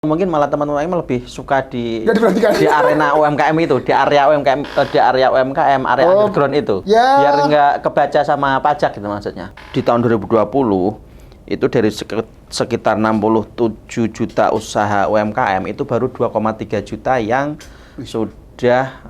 Mungkin malah teman-teman lebih suka di Nggak diperhatikan. di arena UMKM itu, di area UMKM, area underground itu. Ya. Biar nggak kebaca sama pajak gitu maksudnya. Di tahun 2020 itu dari sekitar 67 juta usaha UMKM itu baru 2,3 juta yang sudah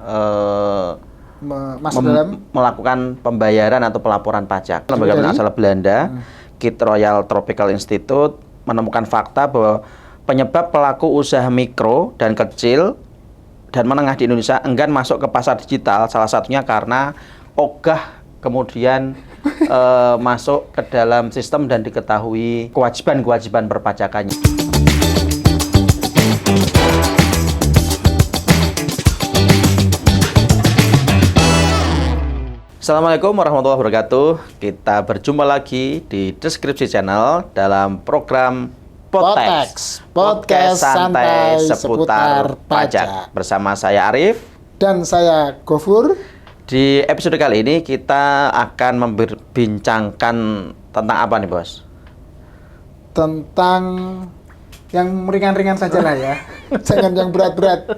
melakukan pembayaran atau pelaporan pajak. Lembaga asal Belanda, Kit Royal Tropical Institute menemukan fakta bahwa penyebab pelaku usaha mikro dan kecil dan menengah di Indonesia enggan masuk ke pasar digital salah satunya karena ogah kemudian masuk ke dalam sistem dan diketahui kewajiban-kewajiban perpajakannya. Assalamualaikum warahmatullahi wabarakatuh. Kita berjumpa lagi di Deskripsi Channel dalam program Podcast santai seputar pajak. Bersama saya Arif dan saya Gofur. Di episode kali ini kita akan membincangkan tentang apa nih, Bos? Tentang yang ringan-ringan saja lah ya. Jangan yang berat-berat.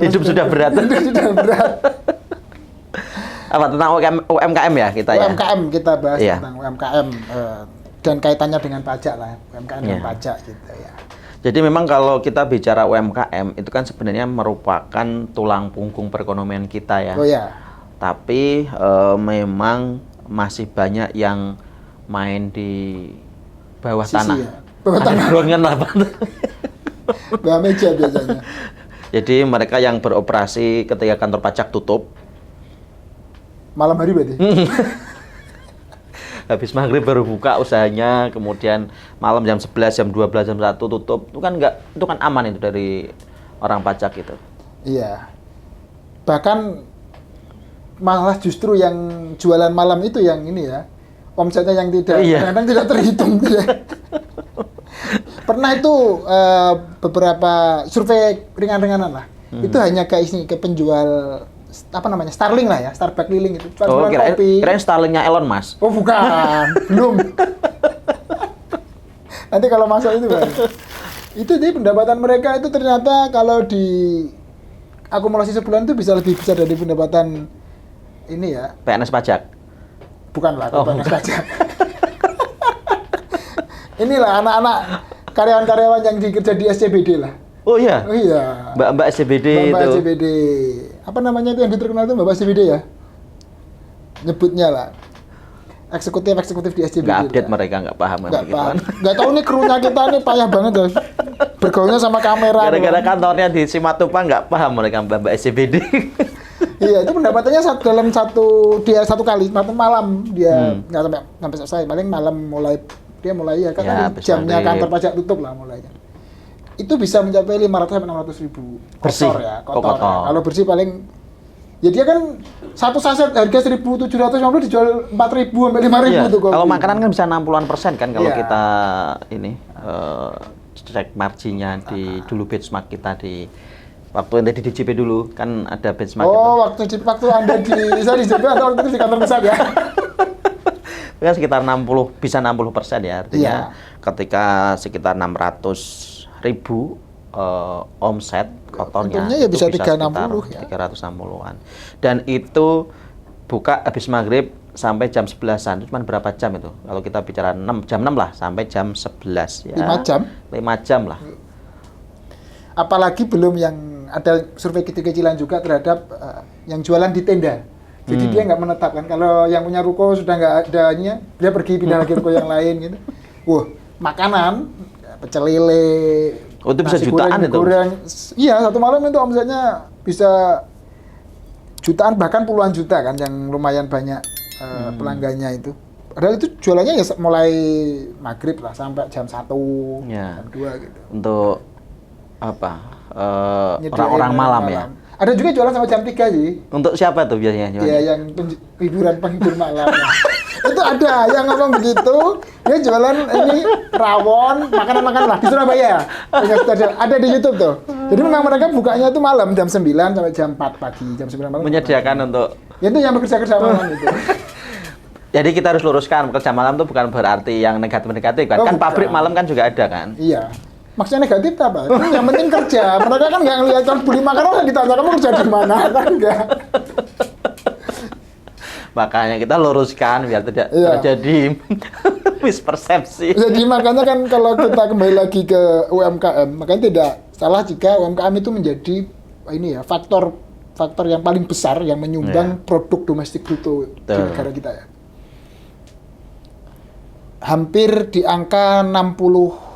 Hidup sudah berat. Sudah berat. Apa tentang UMKM ya kita ya? UMKM kita bahas Iya. tentang UMKM dan kaitannya dengan pajak lah, UMKM dan pajak gitu ya. Jadi memang kalau kita bicara UMKM itu kan sebenarnya merupakan tulang punggung perekonomian kita ya. Oh ya. Tapi memang masih banyak yang main di bawah Sisi tanah. ya. Bawah tanah. Ruangan apa? Bawah meja biasanya. Jadi mereka yang beroperasi ketika kantor pajak tutup. Malam hari berarti? Habis maghrib baru buka usahanya, kemudian malam jam 11, jam 12, jam 1 tutup. Itu kan aman itu dari orang pajak itu. Iya. Bahkan malah justru yang jualan malam itu yang ini ya, omsetnya yang kadang tidak terhitung. Pernah itu beberapa survei ringan-ringanan lah. Itu hanya ke penjual Starling lah ya, Starbucks keliling itu. Kirain Starlingnya Elon Musk. Oh bukan, belum. Nanti kalau masuk itu kan. Itu jadi pendapatan mereka itu ternyata kalau di akumulasi sebulan itu bisa lebih besar dari pendapatan ini ya. PNS pajak. Bukanlah, PNS pajak. Inilah anak-anak karyawan-karyawan yang dikerja di SCBD lah. Oh iya. Oh iya. Mbak SCBD itu. Mbak SCBD. Apa namanya itu yang terkenal itu Mbak SCBD ya? Nyebutnya lah. Eksekutif di SCBD. Nggak update mereka, nggak paham. Nggak paham. Nggak tahu nih krunya kita nih payah banget loh. Bergaulnya sama kamera. Gara-gara kantornya di Simatupang nggak paham mereka Mbak SCBD. Iya, itu pendapatannya dalam satu kali malam dia nggak sampai selesai. Paling malam mulai ya kan jamnya kantor pajak tutup lah mulainya. Itu bisa mencapai 500-600 ribu kotor ya, kotor. Ya. Kalau bersih paling, ya dia kan satu saset harga 1.750 dijual 4.000 sampai 5.000 tuh kopi. Kalau makanan kan bisa 60% kan kalau kita ini cek marginnya di dulu benchmark kita di waktu Anda di DJP dulu kan ada benchmark itu. Waktu Anda saya di DJP atau waktu itu di kantor pusat ya. Itu kan sekitar 60% ya artinya ketika sekitar 600.000 omset kotornya untungnya ya bisa 360 ya. 360-an. Dan itu buka habis maghrib sampai jam 11-an. Itu cuma berapa jam itu? Kalau kita bicara jam 6 lah sampai jam 11 ya. 5 jam? 5 jam lah. Apalagi belum yang ada survei kecil-kecilan juga terhadap yang jualan di tenda. Jadi dia nggak menetapkan. Kalau yang punya ruko sudah nggak adanya, dia pergi pindah lagi ruko yang lain gitu. Wah, makanan pecel lele, oh, itu bisa jutaan itu? Iya, satu malam itu omsetnya bisa jutaan bahkan puluhan juta kan, yang lumayan banyak pelanggannya itu. Padahal itu jualannya ya mulai maghrib lah sampai jam 1, jam 2 gitu. Untuk apa? Orang-orang malam ya? Ada juga jualan sampai jam 3 sih. Untuk siapa tuh biasanya? Iya, yang penghibur malam. Itu ada yang ngomong begitu, dia jualan ini rawon, makanan-makanan lah di Surabaya. Ada di YouTube tuh. Jadi memang mereka bukanya itu malam jam 9 sampai jam 4 pagi, jam 9 malam. Menyediakan untuk ya itu yang bekerja malam itu. Jadi kita harus luruskan, kerja malam itu bukan berarti yang negatif-negatif kan. Kan pabrik malam kan juga ada kan? Iya. Maksudnya negatif apa? Yang penting kerja. Mereka kan nggak ngelihat kan beli makanan, ditanya kamu kerja di mana kan enggak. Makanya kita luruskan biar tidak terjadi mispersepsi. Jadi makanya kan kalau kita kembali lagi ke UMKM, makanya tidak salah jika UMKM itu menjadi ini ya faktor yang paling besar yang menyumbang produk domestik bruto di negara kita ya. Hampir di angka 67%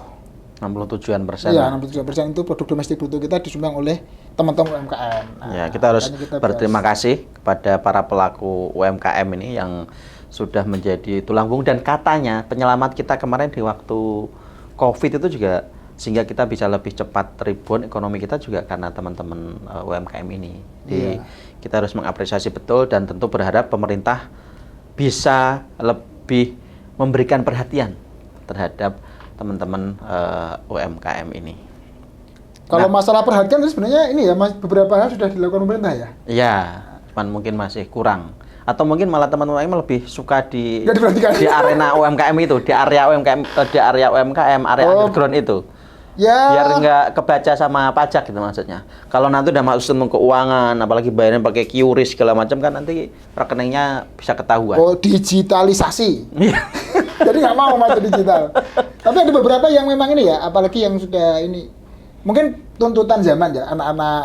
Iya, 67% itu produk domestik bruto kita disumbang oleh teman-teman UMKM. Nah, ya, kita harus berterima kasih kepada para pelaku UMKM ini yang sudah menjadi tulang punggung dan katanya penyelamat kita kemarin di waktu COVID itu juga sehingga kita bisa lebih cepat rebound ekonomi kita juga karena teman-teman UMKM ini. Jadi kita harus mengapresiasi betul dan tentu berharap pemerintah bisa lebih memberikan perhatian terhadap teman-teman UMKM ini. Kalau masalah perhatian itu sebenarnya ini ya beberapa hal sudah dilakukan pemerintah ya? Iya, cuman mungkin masih kurang. Atau mungkin malah teman-teman UMKM lebih suka di arena UMKM itu, di area UMKM, area underground itu. Ya. Biar nggak kebaca sama pajak gitu maksudnya. Kalau nanti udah masuk sistem keuangan, apalagi bayarnya pakai QRIS segala macam kan nanti rekeningnya bisa ketahuan. Oh, digitalisasi. Jadi nggak mau masuk digital. Tapi ada beberapa yang memang ini ya, apalagi yang sudah ini, mungkin tuntutan zaman ya, anak-anak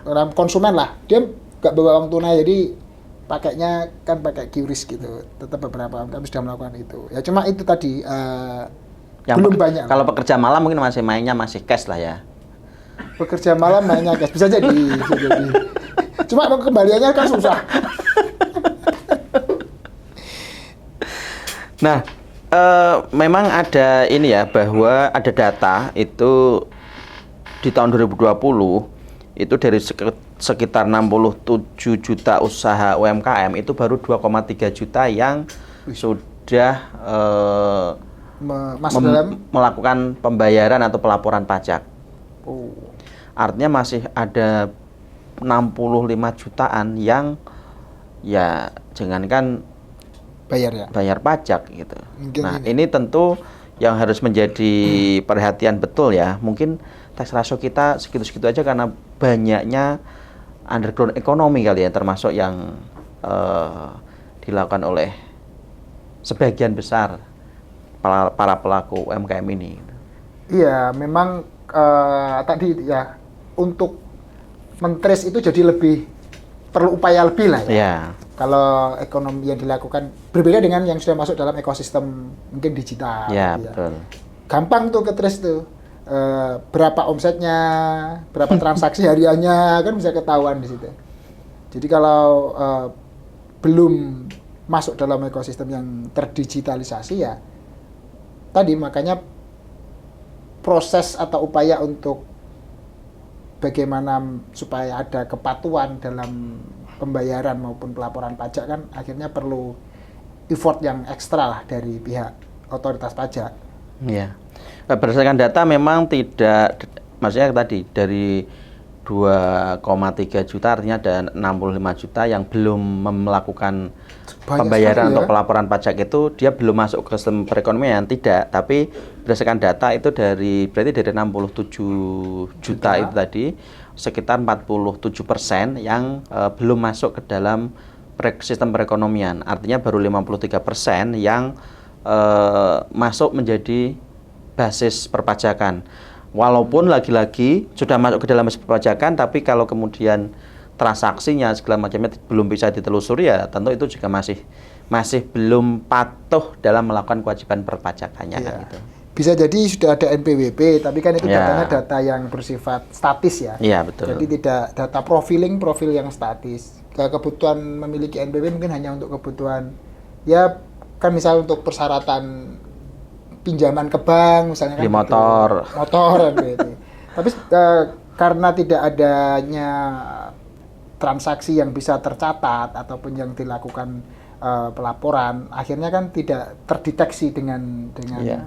orang konsumen lah, dia nggak bawa uang tunai, jadi pakainya kan pakai QRIS gitu. Tetap beberapa kami sudah melakukan itu. Ya cuma itu tadi yang belum banyak. Kalau pekerja malam mungkin mainnya masih cash lah ya. Pekerja malam mainnya cash bisa jadi. Cuma kembaliannya kan susah. Nah, memang ada ini ya, bahwa ada data itu di tahun 2020 itu dari sekitar 67 juta usaha UMKM itu baru 2,3 juta yang sudah melakukan pembayaran atau pelaporan pajak. Artinya masih ada 65 jutaan yang ya jangankan bayar pajak gitu. Nah, ini tentu yang harus menjadi perhatian betul ya. Mungkin tax ratio kita segitu-segitu aja karena banyaknya underground ekonomi kali ya, termasuk yang dilakukan oleh sebagian besar para pelaku UMKM ini. Iya, memang tadi ya untuk men-trace itu jadi lebih perlu upaya lebih lah ya. Yeah. Kalau ekonomi yang dilakukan berbeda dengan yang sudah masuk dalam ekosistem mungkin digital. Yeah, ya, betul. Gampang tuh ke trace tuh. Berapa omsetnya, berapa transaksi hariannya kan bisa ketahuan di situ. Jadi kalau belum masuk dalam ekosistem yang terdigitalisasi ya tadi makanya proses atau upaya untuk bagaimana supaya ada kepatuhan dalam pembayaran maupun pelaporan pajak kan akhirnya perlu effort yang ekstra lah dari pihak otoritas pajak. Iya. Berdasarkan data memang tidak, maksudnya tadi dari 2,3 juta artinya ada 65 juta yang belum melakukan pembayaran atau pelaporan pajak itu dia belum masuk ke sistem perekonomian, tidak, tapi berdasarkan data itu berarti dari 67 juta itu tadi sekitar 47% yang belum masuk ke dalam sistem perekonomian, artinya baru 53% yang masuk menjadi basis perpajakan. Walaupun lagi-lagi sudah masuk ke dalam basis perpajakan, tapi kalau kemudian transaksinya segala macamnya belum bisa ditelusuri ya tentu itu juga masih belum patuh dalam melakukan kewajiban perpajakannya kan gitu. Bisa jadi sudah ada NPWP, tapi kan itu datanya data yang bersifat statis ya. Iya, betul. Jadi tidak data profil yang statis. Kebutuhan memiliki NPWP mungkin hanya untuk kebutuhan ya kan misal untuk persyaratan pinjaman ke bank misalnya kan motor gitu. Tapi karena tidak adanya transaksi yang bisa tercatat ataupun yang dilakukan pelaporan, akhirnya kan tidak terdeteksi dengan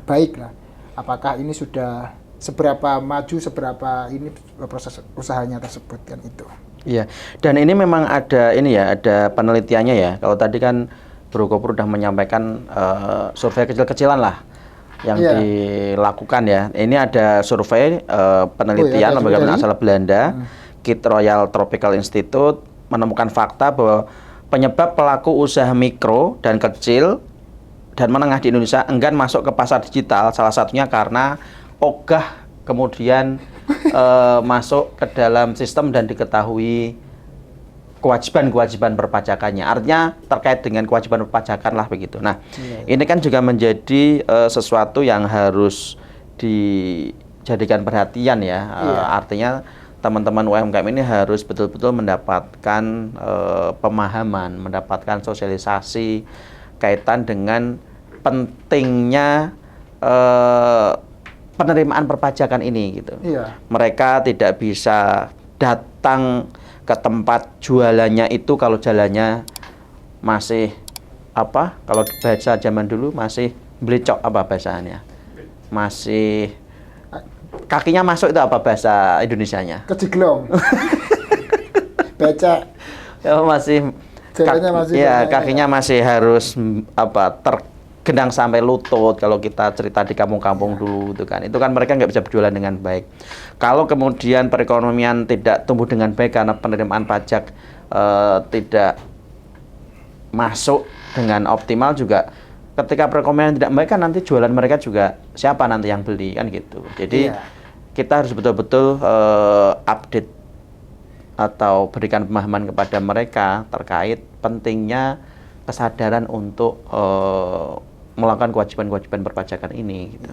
baik lah. Apakah ini sudah seberapa maju, seberapa ini proses usahanya tersebut kan itu. Iya. Dan ini memang ada ada penelitiannya ya. Kalau tadi kan Bro Kopru sudah menyampaikan survei kecil-kecilan lah. yang dilakukan ya. Ini ada survei penelitian lembaga penelitian asal Belanda, Kit Royal Tropical Institute menemukan fakta bahwa penyebab pelaku usaha mikro dan kecil dan menengah di Indonesia enggan masuk ke pasar digital salah satunya karena ogah kemudian masuk ke dalam sistem dan diketahui kewajiban perpajakannya. Artinya terkait dengan kewajiban perpajakan lah begitu. Nah, ini kan juga menjadi sesuatu yang harus dijadikan perhatian ya. Artinya teman-teman UMKM ini harus betul-betul mendapatkan pemahaman, mendapatkan sosialisasi kaitan dengan pentingnya penerimaan perpajakan ini gitu. Mereka tidak bisa datang ke tempat jualannya itu kalau jalannya masih apa? Kalau bahasa zaman dulu masih belicok apa bahasannya? Masih kakinya masuk itu apa bahasa Indonesianya? Kejiglong. Becak. Ya masih kakinya masih harus apa tergenang sampai lutut kalau kita cerita di kampung-kampung dulu itu kan mereka nggak bisa berjualan dengan baik. Kalau kemudian perekonomian tidak tumbuh dengan baik karena penerimaan pajak tidak masuk dengan optimal juga ketika perekonomian tidak baik kan nanti jualan mereka juga siapa nanti yang beli kan gitu. Jadi kita harus betul-betul update atau berikan pemahaman kepada mereka terkait pentingnya kesadaran untuk melakukan kewajiban-kewajiban perpajakan ini gitu.